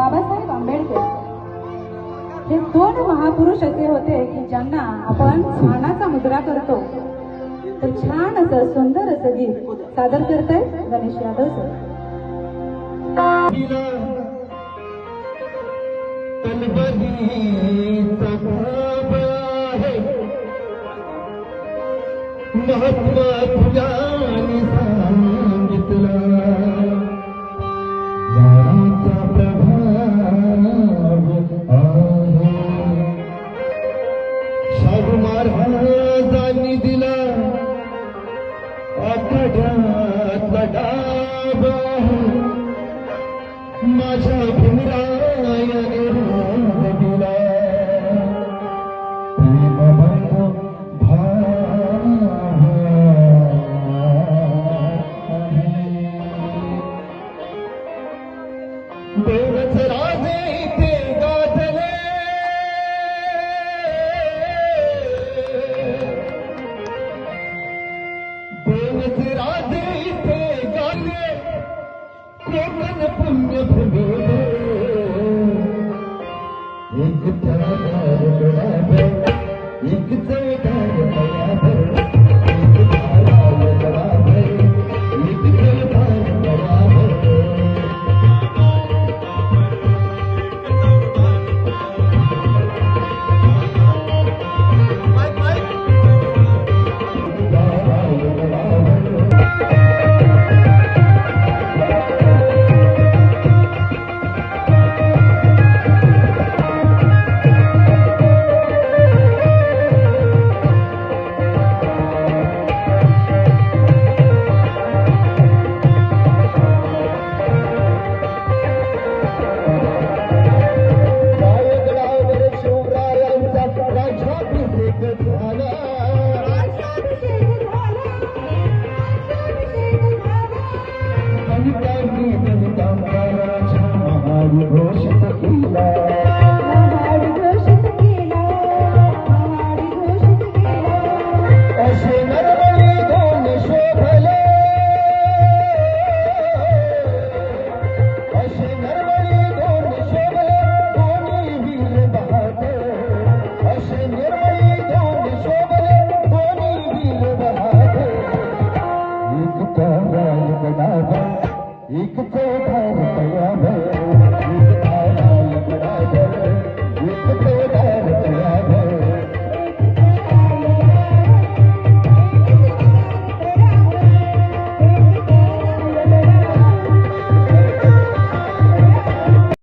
बाबासाहेब आंबेडकर हे दोन महापुरुष असे होते की ज्यांना आपण मानाचा मुद्रा करतो. तर छान असं सुंदर असं गीत सादर करताय गणेश यादव सर. महात्मा तुझ्यानी सांगितलं वारीचा प्रभाव आहे. शाहू महाराजांनी दिला आखाड्यातला डाब माझ्या भीमरायाने रोज दिला देवच राजे ते गाजले देवच राजे ते गाजले कोकण पुण्यभूमी एक चमत्कार बराबर एक चमत्कार बराबर एक धाराल बराबर एक चमत्कार बराबर. घोषित केला